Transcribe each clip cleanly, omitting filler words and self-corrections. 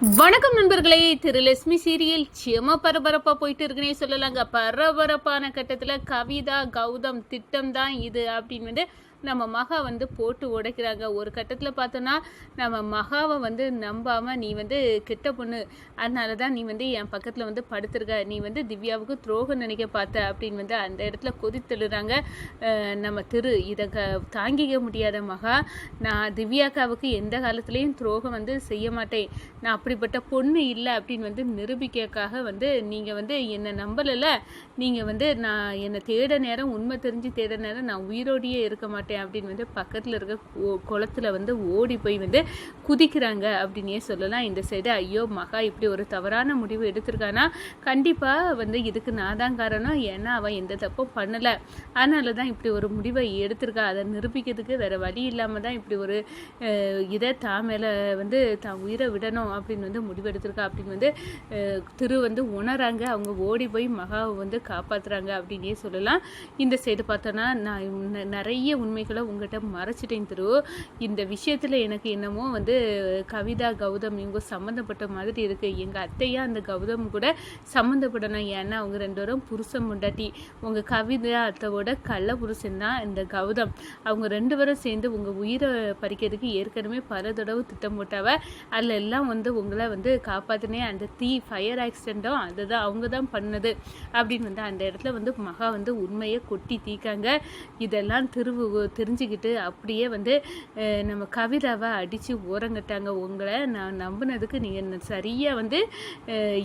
வணக்கம் நண்பர்களே. லட்சுமி சீரியல் செம பரபரப்பாக போயிட்டு இருக்குன்னே சொல்லலாங்க. பரபரப்பான கட்டத்தில் கவிதா கௌதம் திட்டம் தான் இது அப்படின்னு நம்ம மகா போட்டு உடைக்கிறாங்க. ஒரு கட்டத்தில் பார்த்தோன்னா நம்ம மகாவை நம்பாமல் நீ கெட்ட பொண்ணு, அதனால தான் நீ என் பக்கத்தில் படுத்துருக்க, நீ திவ்யாவுக்கு துரோகம் நினைக்க பார்த்த அப்படின்னு அந்த இடத்துல கொதித்தெழுறாங்க நம்ம இதை தாங்கிக்க முடியாத மகா, நான் திவ்யாக்காவுக்கு எந்த காலத்துலேயும் துரோகம் செய்ய மாட்டேன், நான் அப்படிப்பட்ட பொண்ணு இல்லை அப்படின்னு நிரூபிக்கிறதுக்காக நீங்கள் என்னை நம்பலைல்ல, நீங்கள் நான் என்னை தேட நேரம், உண்மை தெரிஞ்சு தேட நேரம் நான் உயிரோடையே இருக்க மாட்டேன் அப்படின்னு பக்கத்தில் இருக்க குளத்தில் ஓடி போய் குதிக்கிறாங்க அப்படின்னே சொல்லலாம். இந்த சைடு ஐயோ மகா இப்படி ஒரு தவறான முடிவு எடுத்திருக்கானா, கண்டிப்பாக இதுக்கு நான் தான் காரணம், ஏன்னா அவன் எந்த தப்பும் பண்ணலை, அதனால தான் இப்படி ஒரு முடிவை எடுத்திருக்கா, அதை நிரூபிக்கிறதுக்கு வேறு வழி இல்லாமல் தான் இப்படி ஒரு இதை தான் மேலே தான் உயிரை விடணும் அப்படின்னு முடிவெடுத்திருக்கா அப்படின்னு உணராங்க. அவங்க ஓடி போய் மகாவை காப்பாற்றுறாங்க அப்படின்னே சொல்லலாம். இந்த சைடு பார்த்தோன்னா நான் நிறைய உண்மைகளை உங்கள்கிட்ட மறைச்சிட்டேன் இந்த விஷயத்தில் எனக்கு என்னமோ கவிதா கௌதம் இவங்க சம்மந்தப்பட்ட மாதிரி இருக்குது, எங்கள் அத்தையா அந்த கௌதம் கூட சம்மந்தப்படணும், ஏன்னா அவங்க ரெண்டு பேரும் புருஷன் முண்டாட்டி, உங்கள் கவிதா அத்தையோட கள்ள புருஷன் தான் இந்த கௌதம், அவங்க ரெண்டு பேரும் சேர்ந்து உங்கள் உயிரை பறிக்கிறதுக்கு ஏற்கனவே பல தடவை திட்டம் போட்டாவ, அதில் எல்லாம் உங்களை காப்பாற்றினே, அந்த ஃபயர் ஆக்சிடெண்ட்டும் அதுதான் அவங்க தான் பண்ணது அப்படின்னு அந்த இடத்துல மகா உண்மையை கொட்டி தீக்காங்க. இதெல்லாம் தெரிஞ்சுக்கிட்டு அப்படியே நம்ம கவிதாவை அடித்து ஓரங்கட்டாங்க. உங்களை நான் நம்பினதுக்கு நீங்கள் சரியாக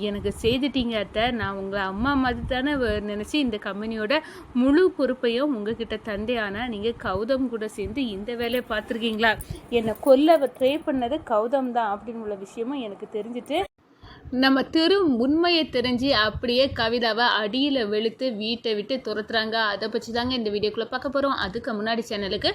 எனக்கு செய்துட்டீங்க அத்தை, நான் உங்களை அம்மா மாதிரி தானே நினச்சி இந்த கம்பெனியோட முழு பொறுப்பையும் உங்ககிட்ட தந்தே, ஆனால் நீங்கள் கௌதம் கூட சேர்ந்து இந்த வேலையை பார்த்துருக்கீங்களா, என்னை கொல்ல ட்ரை பண்ணது கௌதம் தான் அப்படின்னு உள்ள விஷயமும் எனக்கு தெரிஞ்சுட்டு நம்ம உண்மையை தெரிஞ்சு அப்படியே கவிதாவை அடியில் வெளுத்து வீட்டை விட்டு துரத்துறாங்க. அதை பற்றி தாங்க இந்த வீடியோக்குள்ளே பார்க்க போகிறோம். அதுக்கு முன்னாடி சேனலுக்கு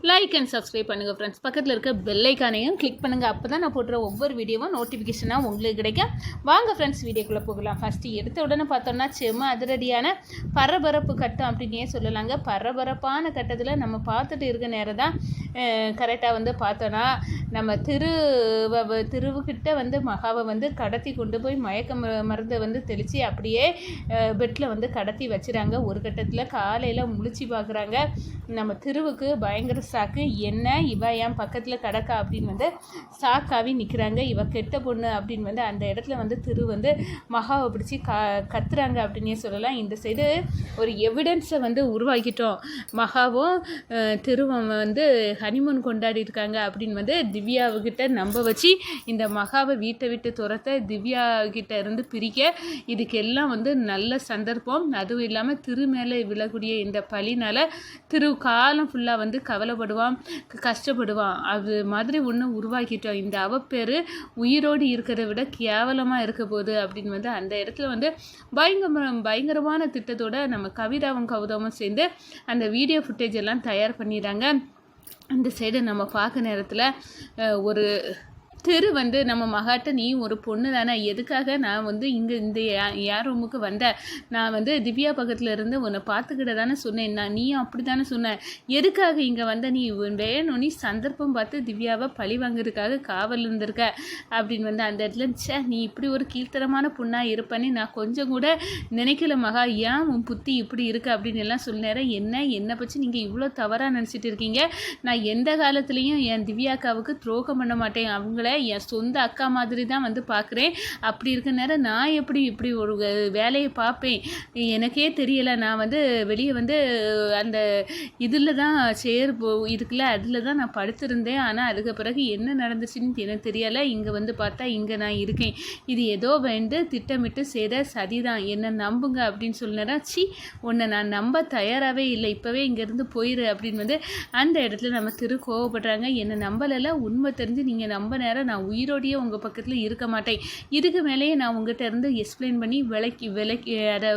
லைக் அண்ட் சப்ஸ்கிரைப் பண்ணுங்கள் ஃப்ரெண்ட்ஸ், பக்கத்தில் இருக்க பெல்லைக்கானையும் கிளிக் பண்ணுங்கள், அப்போ தான் நான் போடுற ஒவ்வொரு வீடியோவும் நோட்டிஃபிகேஷனாக உங்களுக்கு கிடைக்கும். வாங்க ஃப்ரெண்ட்ஸ் வீடியோக்குள்ளே போகலாம். ஃபஸ்ட்டு எடுத்த உடனே பார்த்தோம்னா செம அதிரடியான பரபரப்பு கட்டம் அப்படின்னே சொல்லலாங்க. பரபரப்பான கட்டத்தில் நம்ம பார்த்துட்டு இருக்க நேரம் தான் கரெக்டாக பார்த்தோன்னா நம்ம திருவுக்கிட்ட மகாவை கடத்தி கொண்டு போய் மயக்க மருந்து தெளித்து அப்படியே பெட்டில் கடத்தி வச்சுறாங்க. ஒரு கட்டத்தில் காலையில் முழிச்சு பார்க்குறாங்க. நம்ம திருவுக்கு பயங்கர சாக்கு, என்ன இவ என் பக்கத்தில் கடக்கா அப்படின்னு சாக்காவி நிற்கிறாங்க, இவ கெட்ட பொண்ணு அப்படின்னு அந்த இடத்துல திரு மகாவை பிடிச்சி கத்துறாங்க அப்படின்னே சொல்லலாம். இந்த சைடு ஒரு எவிடன்ஸை உருவாக்கிட்டோம், மகாவும் திருவும் ஹனிமூன் கொண்டாடி இருக்காங்க அப்படின்னு திவ்யாவுக்கிட்ட நம்ப வச்சு இந்த மகாவை வீட்டை விட்டு துரத்த, திவ்யா கிட்ட இருந்து பிரிக்க, இதுக்கெல்லாம் நல்ல சந்தர்ப்பம். அதுவும் இல்லாமல் திரு மேலே விழக்கூடிய இந்த பழினால திரு காலம் ஃபுல்லாக கவலைப்படுவான், கஷ்டப்படுவான். அது மாதிரி ஒன்று உருவாக்கிட்டோம், இந்த அவப்பேர் உயிரோடு இருக்கிறத விட கேவலமாக இருக்க போகுது அப்படின்னு அந்த இடத்துல பயங்கரமான திட்டத்தோட நம்ம கவிதாவும் கௌதமும் சேர்ந்து அந்த வீடியோ ஃபுட்டேஜ் எல்லாம் தயார் பண்ணிடுறாங்க. அந்த சைடு நம்ம பார்க்க நேரத்தில் ஒரு திரு நம்ம மகாட்ட, நீ ஒரு பொண்ணு தானே, எதுக்காக நான் இங்கே இந்த யார் ரூமுக்கு வந்தேன், நான் திவ்யா பக்கத்தில் இருந்து உன்னை பார்த்துக்கிட்ட தானே சொன்னேன், நீ அப்படி தானே சொன்னேன், எதுக்காக இங்கே நீ வேணும், நீ சந்தர்ப்பம் பார்த்து திவ்யாவை பழி வாங்குறதுக்காக காவல் இருந்திருக்க அப்படின்னு அந்த இடத்துல நீ இப்படி ஒரு கீழ்த்தரமான பொண்ணாக இருப்பேன்னு நான் கொஞ்சம் கூட நினைக்கல மகா, ஏன் உன் புத்தி இப்படி இருக்கு அப்படின்னு எல்லாம் சொன்னேன், என்னை பற்றி நீங்கள் இவ்வளோ தவறாக நினச்சிட்டு இருக்கீங்க, நான் எந்த காலத்துலேயும் என் திவ்யாக்காவுக்கு துரோகம் பண்ண மாட்டேன், அவங்கள என் சொந்த அக்கா மாதிரி தான் பார்க்குறேன், அப்படி இருக்க நேரம் நான் எப்படி இப்படி ஒரு வேலையை பார்ப்பேன், எனக்கே தெரியலை, நான் வெளியே அந்த இதில் தான் இதுக்குள்ள அதில் தான் நான் படுத்திருந்தேன், ஆனால் அதுக்கு பிறகு என்ன நடந்துச்சுன்னு எனக்கு தெரியலை, இங்கே பார்த்தா இங்கே நான் இருக்கேன், இது ஏதோ திட்டமிட்டு செய்த சதிதான், என்னை நம்புங்க அப்படின்னு சொன்னேன்னா, உன்னை நான் நம்ப தயாராகவே இல்லை, இப்போவே இங்கேருந்து போயிரு அப்படின்னு அந்த இடத்துல நம்ம கோவப்படுறாங்க. என்னை நம்பலைல, உண்மை தெரிஞ்சு நீங்கள் நம்ப நேரம் நான் உயிரோடையே உங்கள் பக்கத்தில் இருக்க மாட்டேன், இதுக்கு மேலேயே நான் உங்கள்கிட்ட இருந்து எக்ஸ்பிளைன் பண்ணி விலக்கி அதை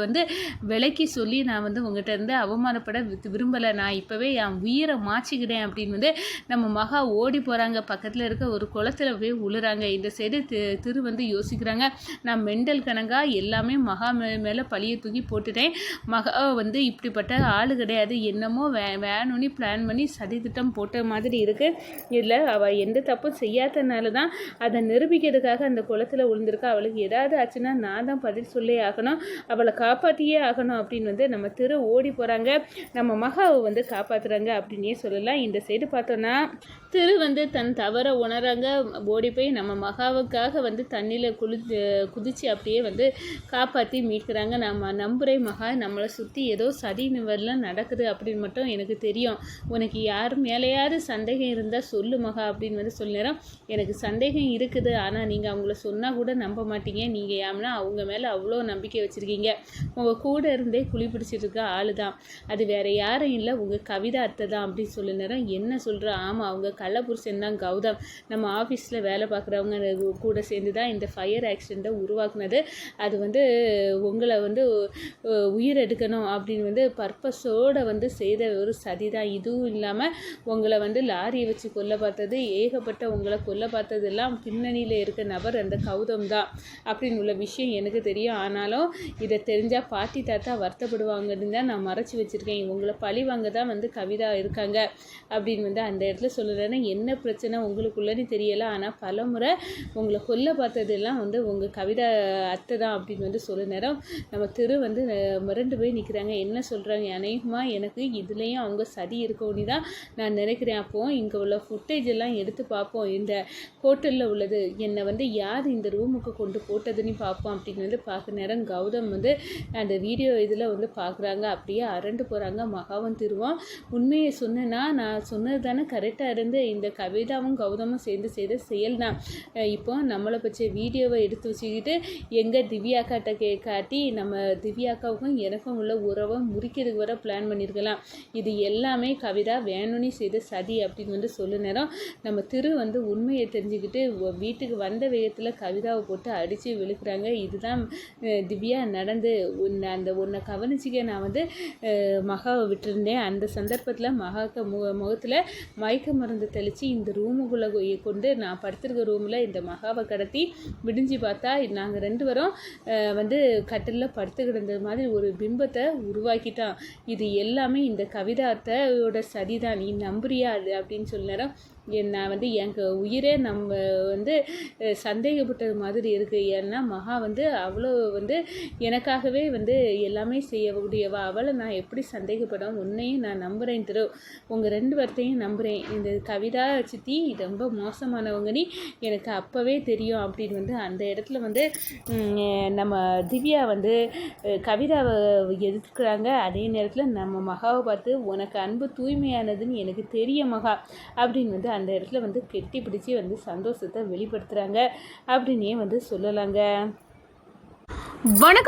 விலக்கி சொல்லி நான் உங்கள்கிட்ட இருந்து அவமானப்பட விரும்பலை, நான் இப்போவே என் உயிரை மாற்றிக்கிட்டேன் அப்படின்னு நம்ம மகா ஓடி போகிறாங்க. பக்கத்தில் இருக்க ஒரு குளத்தில் போய் உழுறாங்க. இந்த சைடு திரு யோசிக்கிறாங்க, நான் மெண்டல் கணக்காக எல்லாமே மகா மேலே பழியை தூக்கி போட்டுட்டேன், மகா இப்படிப்பட்ட ஆள் கிடையாது, என்னமோ வேணும்னு பிளான் பண்ணி சதி திட்டம் போட்ட மாதிரி இருக்குது, இதில் அவள் எந்த தப்பும் செய்யாதனால தான் அதை நிரூபிக்கிறதுக்காக அந்த குளத்தில் விழுந்திருக்கா. அவளுக்கு ஏதாவது ஆச்சுன்னா நான் தான் பதில் சொல்லே ஆகணும், அவளை காப்பாற்றியே ஆகணும் அப்படின்னு வந்து நம்ம திரு ஓடி போகிறாங்க. நம்ம மகாவை வந்து காப்பாற்றுறாங்க அப்படின்னே சொல்லலாம். இந்த சைடு பார்த்தோன்னா திரு வந்து தன் தவறை உணராங்க. ஓடி போய் நம்ம மகாவுக்காக வந்து தண்ணியில் குதிச்சு அப்படியே வந்து காப்பாற்றி மீட்கிறாங்க. நம்ம நம்புகிறேன் மகா, நம்மளை சுற்றி ஏதோ சதி நிவரெலாம் நடக்குது அப்படின்னு மட்டும் எனக்கு தெரியும். உனக்கு யார் மேலேயாவது சந்தேகம் இருந்தால் சொல்லு மகா அப்படின்னு வந்து சொல்லிடுறோம். எனக்கு சந்தேகம் இருக்குது, ஆனால் நீங்கள் அவங்கள சொன்னால் கூட நம்ப மாட்டீங்க. நீங்கள் ஏம்னா அவங்க மேலே அவ்வளோ நம்பிக்கை வச்சுருக்கீங்க. உங்கள் கூட இருந்தே குழி பிடிச்சிட்டு இருக்க ஆளு தான், அது வேறு யாரும் இல்லை, உங்கள் கவிதா அத்தை தான் அப்படின்னு சொல்லிடுறோம். என்ன சொல்கிற? ஆமாம், அவங்க கள்ளப்புருஷன் தான் கௌதம். நம்ம ஆஃபீஸில் வேலை பார்க்குறவங்க கூட சேர்ந்து தான் இந்த ஃபயர் ஆக்சிடெண்ட்டை உருவாக்குனது. அது வந்து உங்களை வந்து உயிர் எடுக்கணும் அப்படின்னு வந்து பர்பஸோடு வந்து செய்த ஒரு சதி தான். இதுவும் இல்லாமல் உங்களை வந்து லாரியை வச்சு கொல்ல பார்த்தது, ஏகப்பட்ட உங்களை கொல்ல பார்த்ததெல்லாம் பின்னணியில் இருக்க நபர் அந்த கௌதம் தான் அப்படின்னு உள்ள விஷயம் எனக்கு தெரியும். ஆனாலும் இதை தெரிஞ்சால் பாட்டி தாத்தா வருத்தப்படுவாங்கன்னு தான் நான் மறைச்சி வச்சுருக்கேன். உங்களை பழி வாங்க தான் வந்து கவிதா இருக்காங்க அப்படின்னு வந்து அந்த இடத்துல சொல்லுறேன்னா என்ன பிரச்சனை உங்களுக்குள்ளன்னு தெரியலை, ஆனால் பல முறை உங்களை கொல்ல பார்த்ததெல்லாம் வந்து உங்கள் கவிதா அத்தை தான் அப்படின்னு வந்து சொல்ல நேரம் நம்ம திரு வந்து மிரண்டு போய் நிற்கிறாங்க. என்ன சொல்கிறாங்க? அநேகமாக எனக்கு இதுலேயும் அவங்க சதி இருக்கோன்னு தான் நான் நினைக்கிறேன். அப்போது இங்கே உள்ள ஃபுட்டேஜ் எல்லாம் எடுத்து பார்ப்போம், இந்த ஹோட்டலில் உள்ளது என்னை வந்து யார் இந்த ரூமுக்கு கொண்டு போட்டதுன்னு பார்ப்போம் அப்படின்னு வந்து பார்க்குற நேரம் கௌதம் வந்து அந்த வீடியோ இதில் வந்து பார்க்குறாங்க. அப்படியே அரண்டு போகிறாங்க. மகாவும் திருவோம் உண்மையை சொன்னேன்னா நான் சொன்னது தானே கரெக்டாக இருந்து இந்த கவிதாவும் கௌதமும் சேர்ந்து செய்த செயல் தான். இப்போ நம்மளை பற்றி வீடியோவை எடுத்து வச்சுக்கிட்டு எங்கள் திவ்யாக்காட்ட காட்டி நம்ம திவ்யாக்காவுக்கும் எனக்கும் உள்ள உறவை முறிக்கிறதுக்கு வர பிளான் பண்ணியிருக்கலாம். இது எல்லாமே கவிதா வேணும்னு செய்த சதி அப்படின்னு வந்து சொல்ல நேரம் நம்ம திரு வந்து உண்மையை தெரிஞ்சுக்கிட்டு வீட்டுக்கு வந்த வேகத்தில் கவிதாவை போட்டு அடித்து விழுக்கிறாங்க. இதுதான் திவ்யா நடந்து அந்த ஒன்றை கவனிச்சிக்க நான் வந்து மகாவை விட்டுருந்தேன். அந்த சந்தர்ப்பத்தில் மகாக்க முகத்தில் மயக்க மருந்து தெளித்து இந்த ரூமுக்குள்ளே கொண்டு நான் படுத்திருக்க ரூமில் இந்த மகாவை கடத்தி விடிஞ்சு பார்த்தா நாங்கள் 2 பேரும் வந்து கட்டிலில் படுத்து கிடந்தது மாதிரி ஒரு பிம்பத்தை உருவாக்கிட்டான். இது எல்லாமே இந்த கவிதாத்தோட சதி தான், நீ நம்புறியா அது அப்படின்னு சொல்லினேரம் நான் வந்து எனக்கு உயிரே நம்ம வந்து சந்தேகப்பட்டது மாதிரி இருக்குது. ஏன்னா மகா வந்து அவ்வளோ வந்து எனக்காகவே வந்து எல்லாமே செய்யக்கூடியவா, அவளை நான் எப்படி சந்தேகப்படும்? உன்னையும் நான் நம்புகிறேன் திரு, உங்கள் 2 பேர்த்தையும் நம்புகிறேன். இந்த கவிதா சித்தி ரொம்ப மோசமானவங்கன்னு எனக்கு அப்போவே தெரியும் அப்படின்னு வந்து அந்த இடத்துல வந்து நம்ம திவ்யா வந்து கவிதாவை எதிர்க்கிறாங்க. அதே நேரத்தில் நம்ம மகாவை பார்த்து உனக்கு அன்பு தூய்மையானதுன்னு எனக்கு தெரிய மகா அப்படின்னு வந்து அந்த இடத்துல வந்து கெட்டி பிடிச்சி வந்து சந்தோஷத்தை வெளிப்படுத்துகிறாங்க அப்படின்னே வந்து சொல்லலாங்க. வணக்கம்.